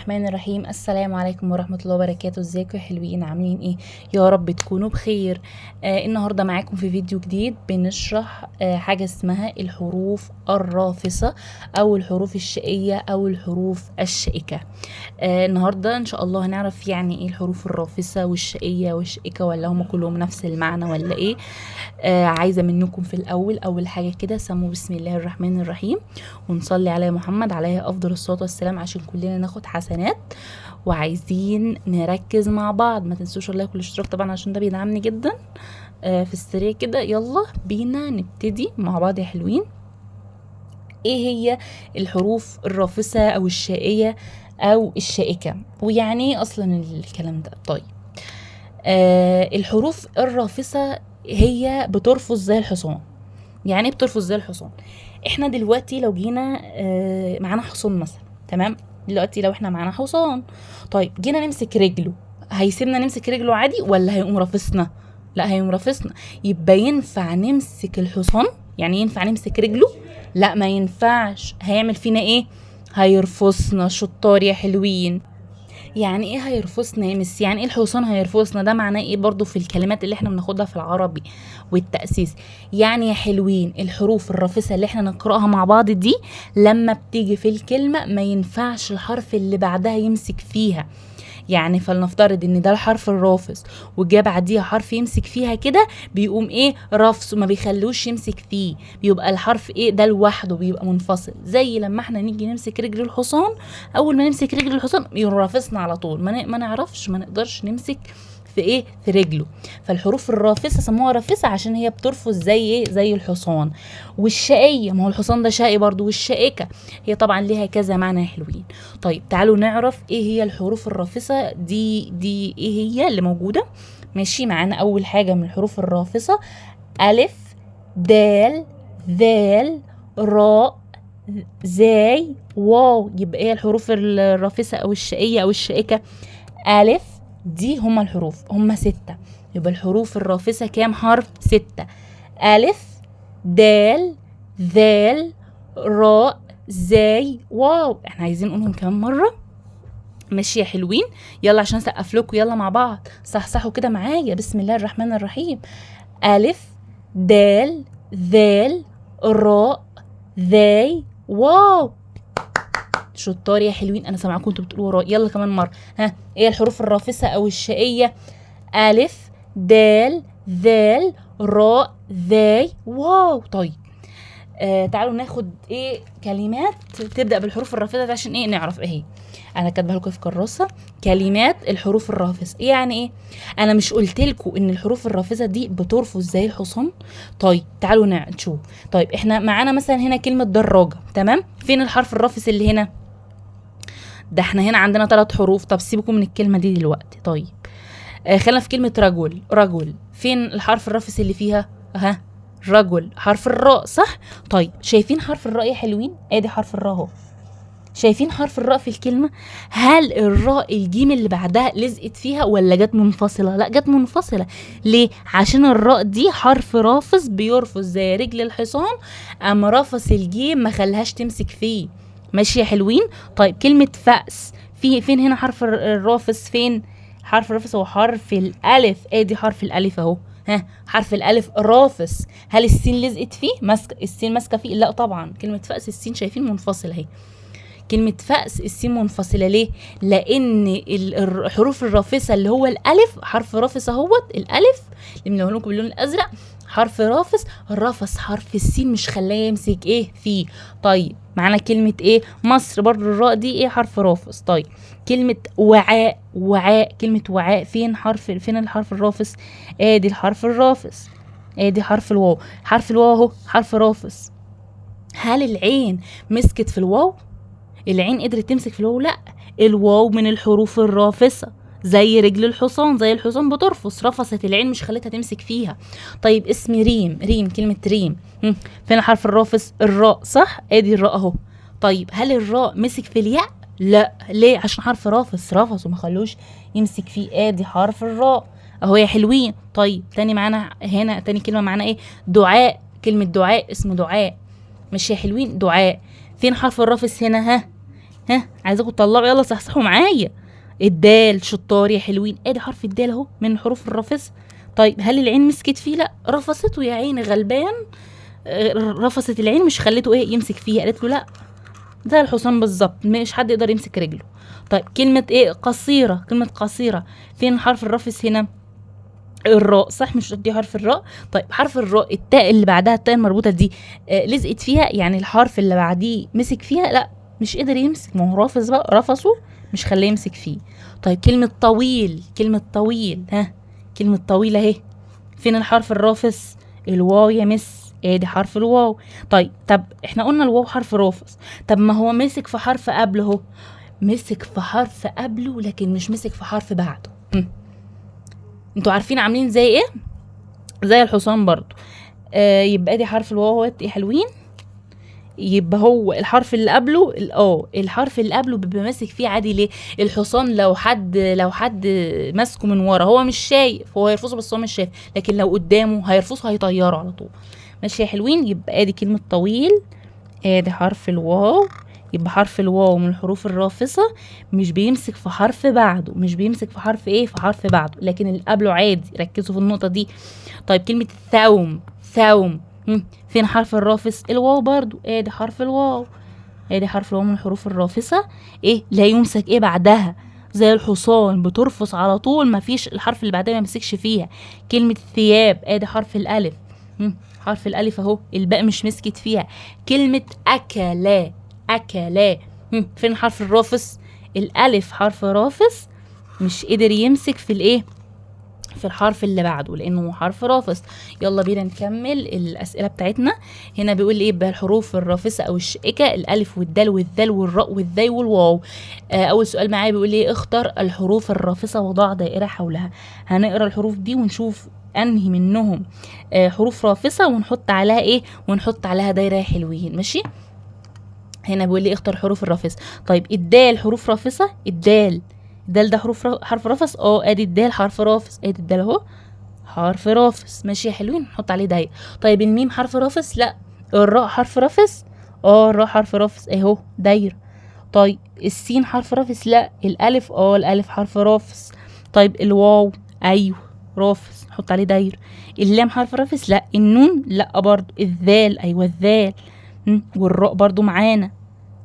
الرحمن الرحيم. السلام عليكم ورحمة الله وبركاته. ازيكم يا حلوين؟ عاملين ايه؟ يا رب تكونوا بخير. النهاردة معاكم في فيديو جديد بنشرح حاجة اسمها الحروف الرافصة او الحروف الشقية او الحروف الشائكة. النهاردة ان شاء الله هنعرف يعني ايه الحروف الرافصة والشقية والشائكة، ولا هما كلهم نفس المعنى ولا ايه. عايزة منكم في اول حاجة كده سموا بسم الله الرحمن الرحيم ونصلي على محمد عليه افضل الصلاة والسلام عشان كلنا ناخد حسنات. وعايزين نركز مع بعض، ما تنسوش اللايك والاشتراك طبعا عشان ده بيدعمني جدا. في السريع كده يلا بينا نبتدي مع بعض يا حلوين. ايه هي الحروف الرافصة او الشائية او الشائكة، ويعني ايه اصلا الكلام ده؟ طيب الحروف الرافصة هي بترفص زي الحصان. يعني ايه بترفص زي الحصان؟ احنا دلوقتي لو جينا معانا حصان مثلا، تمام؟ دلوقتي لو احنا معانا حصان، طيب جينا نمسك رجله، هيسيبنا نمسك رجله عادي ولا هيقوم رافصنا؟ لا، هيقوم رافصنا. يبقى ينفع نمسك الحصان؟ يعني ينفع نمسك رجله؟ لا ما ينفعش. هيعمل فينا ايه؟ هيرفصنا. شطار يا حلوين. يعني ايه هيرفصنا يا مس؟ يعني ايه الحصان هيرفصنا؟ ده معناه ايه برضو في الكلمات اللي احنا بناخدها في العربي والتأسيس؟ يعني يا حلوين الحروف الرافصة اللي احنا نقرأها مع بعض دي لما بتيجي في الكلمة ما ينفعش الحرف اللي بعدها يمسك فيها. يعني فلنفترض ان ده الحرف الرافص وجا بعديها حرف يمسك فيها كده، بيقوم ايه؟ رفص، وما بيخلوش يمسك فيه. بيبقى الحرف ايه ده لوحده، بيبقى منفصل. زي لما احنا نيجي نمسك رجل الحصان، اول ما نمسك رجل الحصان يرافصنا على طول، ما نعرفش، ما نقدرش نمسك في ايه؟ في رجله. فالحروف الرافصه سموها رافصه عشان هي بترفص زي ايه؟ زي الحصان. والشقيه، ما هو الحصان ده شقي برضو. والشائكه هي طبعا ليها كذا معنى يا حلوين. طيب تعالوا نعرف ايه هي الحروف الرافصه دي ايه هي اللي موجوده. ماشي معانا اول حاجه من الحروف الرافصه الف، دال، ذال، راء، زاي، واو. يبقى ايه الحروف الرافصه او الشقيه او الشائكه؟ الف، دي هما الحروف، هما 6. يبقى الحروف الرافصه كام حرف؟ 6. الف، دال، ذال، راء، زاي، واو. احنا عايزين نقولهم كمان مره. ماشي يا حلوين؟ يلا عشان اسقف لكم، يلا مع بعض صحصحوا كده معايا. بسم الله الرحمن الرحيم. الف، دال، ذال، راء، ذاي، واو. شطار يا حلوين، انا سامعاكم انتوا بتقولوا ورايا. يلا كمان مره. ها، ايه الحروف الرافصه او الشقيه؟ الف، دال، ذال، راء، ذاي، واو. طيب تعالوا ناخد ايه كلمات تبدا بالحروف الرافصه دي عشان ايه نعرف ايه هي. انا كاتبه لكم في كراسه كلمات الحروف الرافصه. يعني ايه؟ انا مش قلت لكم ان الحروف الرافصه دي بترفص زي الحصان؟ طيب تعالوا نشوف. طيب احنا معانا مثلا هنا كلمه دراجه، تمام؟ فين الحرف الرافص اللي هنا؟ ده احنا هنا عندنا 3 حروف. طب سيبكم من الكلمه دي دلوقتي. طيب خلينا في كلمه رجل. رجل فين الحرف الرافص اللي فيها؟ ها، رجل، حرف الراء، صح؟ طيب شايفين حرف الراء يا حلوين؟ ادي حرف الراء اهو. شايفين حرف الراء في الكلمه؟ هل الراء الجيم اللي بعدها لزقت فيها ولا جت منفصله؟ لا، جت منفصله. ليه؟ عشان الراء دي حرف رافص بيرفص زي رجل الحصان، اما رفص الجيم ما خلهاش تمسك فيه. ماشي يا حلوين؟ طيب كلمه فأس، فين هنا حرف الرافص؟ فين حرف الرافص؟ هو حرف الالف. ادي حرف الالف اهو. ها، حرف الالف رافص. هل السين لزقت فيه؟ السين ماسكه فيه؟ لا طبعا. كلمه فأس السين شايفين منفصله اهي. كلمة فأس السين منفصلة. ليه؟ لأن الحروف الرافصة اللي هو الألف حرف رافص اهوت. الألف اللي بنقول لكم باللون الأزرق حرف رافص، رفص حرف السين مش خلاه يمسك ايه فيه. طيب معانا كلمة ايه؟ مصر، برضو الراء دي ايه؟ حرف رافص. طيب كلمة وعاء. وعاء، كلمة وعاء فين الحرف الرافص؟ ادي الحرف الرافص، ادي حرف الواو. حرف الواو اهو حرف رافص. هل العين مسكت في الواو؟ العين قدرت تمسك في الواو؟ لا. الواو من الحروف الرافصة زي رجل الحصان، زي الحصان بترفص، رفصت العين مش خلتها تمسك فيها. طيب اسم ريم. ريم، كلمة ريم فين الحرف الرافص؟ الراء، صح؟ ادي الراء اهو. طيب هل الراء مسك في الياء؟ لا. ليه؟ عشان حرف رافص، رفص وما خلوش يمسك فيه. ادي حرف الراء اهو يا حلوين. طيب تاني معانا هنا، تاني كلمة معانا ايه؟ دعاء. كلمة دعاء، اسمه دعاء. مش يا حلوين؟ دعاء. فين حرف الرافص هنا؟ ها ها عايزاكم تطلعوا، يلا صحصحوا معايا. الدال، شطار يا حلوين، ادي حرف الدال اهو من الحروف الرافصه. طيب هل العين مسكت فيه؟ لا، رفصته يا عيني غلبان. رفصت العين مش خليته ايه يمسك فيها، قالت له لا، زي الحصان بالظبط مش حد يقدر يمسك رجله. طيب كلمه ايه؟ قصيره، كلمه قصيره فين حرف الرافص هنا؟ الراء، صح مش دي حرف الراء؟ طيب حرف الراء التاء اللي بعدها التاء المربوطه دي لزقت فيها، يعني الحرف اللي بعديه مسك فيها؟ لا مش قدر يمسك، ما هو رافض بقى، رفضه مش خليه يمسك فيه. طيب كلمه طويل، كلمه طويل، ها كلمه طويل اهي فين الحرف الرافص؟ الواو يا مس، ادي حرف الواو. طب احنا قلنا الواو حرف رافص، طب ما هو مسك في حرف قبله اهو، مسك في حرف قبله لكن مش مسك في حرف بعده. انتوا عارفين عاملين زي ايه؟ زي الحصان برضو. يبقى دي حرف الواو اهوت يا حلوين. يبقى هو الحرف اللي قبله الحرف اللي قبله بيبقى ماسك فيه عادي. ليه؟ الحصان لو حد ماسكه من ورا هو مش شايف، هو هيرفصه بس هو مش شايف، لكن لو قدامه هيرفصه هيطيره على طول. ماشي يا حلوين؟ يبقى ادي كلمة طويل، ادي حرف الواو. يبقى حرف الواو من الحروف الرافصة، مش بيمسك في حرف بعده، مش بيمسك في حرف ايه؟ في حرف بعده، لكن اللي قبله عادي. ركزوا في النقطة دي. طيب كلمة ثوم، ثوم فين حرف الرافص؟ الواو برضو، ادي حرف الواو، ادي حرف الواو من الحروف الرافصة. ايه؟ لا يمسك ايه بعدها، زي الحصان بترفص على طول، مفيش الحرف اللي بعدها ما يمسكش فيها. كلمة ثياب، ادي حرف الالف، حرف الالف اهو، الباء مش مسكت فيها. كلمة اكلا، اكلا فين حرف الرافص؟ الالف حرف رافص، مش قدر يمسك في الايه؟ في الحرف اللي بعده لانه حرف رافص. يلا بينا نكمل الاسئله بتاعتنا. هنا بيقول ايه بقى؟ الحروف الرافصه او الشائكه الالف والدال والذال والراء والذي والواو. اول سؤال معايا بيقول ايه؟ اختر الحروف الرافصه وضع دائره حولها. هنقرا الحروف دي ونشوف انهي منهم حروف رافصه ونحط عليها ايه؟ ونحط عليها دايره يا حلوين. ماشي؟ هنا بيقول لي اختر حروف الرافصه. طيب الدال حروف رافصه؟ الدال ده حرف رافص. ادي الدال حرف رافص، ادي الدال اهو حرف رافص. ماشي يا حلوين؟ نحط عليه دايره. طيب الميم حرف رافص؟ لا. الراء حرف رافص؟ الراء حرف رافص اهو دايره. طيب السين حرف رافص؟ لا. الالف؟ الالف حرف رافص. طيب الواو؟ ايوه رافص، نحط عليه دايره. اللام حرف رافص؟ لا. النون؟ لا برضو. الذال؟ ايوه الذال. والراء برضو معانا،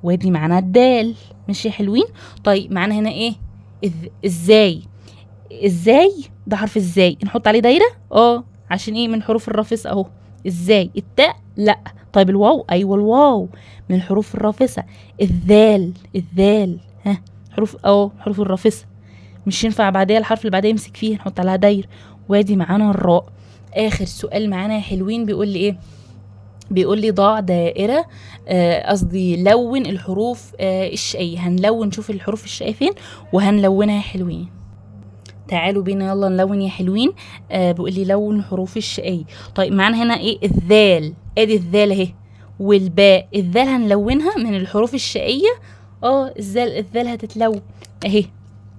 وادي معانا الدال. ماشي يا حلوين؟ طيب معانا هنا ايه؟ ازاي؟ ازاي ده حرف ازاي، نحط عليه دايره عشان ايه؟ من حروف الرافصه اهو. ازاي؟ التاء؟ لا. طيب الواو؟ ايوه الواو من الحروف الرافصه. الذال؟ الذال ها حروف الرافصه، مش ينفع بعدها الحرف اللي بعدها يمسك فيه، نحط عليها دايره. وادي معانا الراء. اخر سؤال معانا يا حلوين بيقول لي ايه؟ بيقول لي ضع دائرة، قصدي لون الحروف الشقية. هنلون، نشوف الحروف الشقية فين وهنلونها يا حلوين. تعالوا بينا يلا نلون يا حلوين. بيقول لي لون حروف الشقية. طيب معانا هنا ايه؟ الذال، ادي الذال اهي. والباء، الذال هنلونها من الحروف الشقية. الذال هتتلون اهي.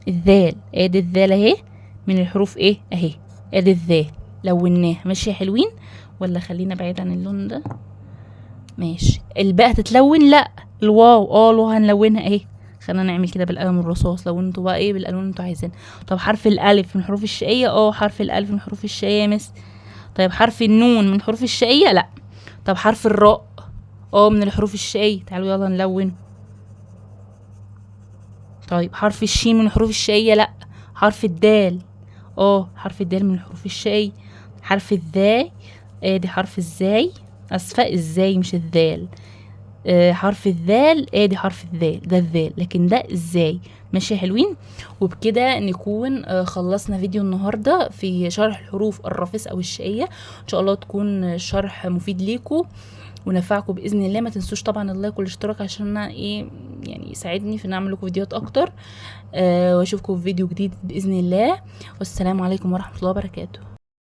الذال، ادي الذال اهي من الحروف ايه اهي، ادي الذال لوناها. ماشي يا حلوين؟ ولا خلينا بعيد عن اللون ده؟ ماشي. الباء هتتلون؟ لا. الواو؟ الواو هنلونها اهي. خلينا نعمل كده بالقلم الرصاص، لو انتوا بقى ايه بالالوان اللي انتوا عايزينها. طب حرف الالف من حروف الشقيه؟ حرف الالف من حروف الشقيه يا مس. طيب حرف النون من حروف الشقيه؟ لا. طب حرف الراء؟ من الحروف الشقيه. تعالوا يلا نلونه. طيب حرف الشين من حروف الشقيه؟ لا. حرف الدال؟ حرف الدال من حروف الشقيه. حرف الذاي؟ ادي حرف الزاي، اسفه الزاي مش الذال. حرف الذال، ادي حرف الذال، ده الذال لكن ده ازاي. ماشي يا حلوين؟ وبكده نكون خلصنا فيديو النهارده في شرح الحروف الرافصه او الشقيه. ان شاء الله تكون شرح مفيد ليكم ونفعكم باذن الله. ما تنسوش طبعا اللايك والاشتراك عشان ايه يعني يساعدني في ان اعمل لكم فيديوهات اكتر. واشوفكم في فيديو جديد باذن الله، والسلام عليكم ورحمه الله وبركاته.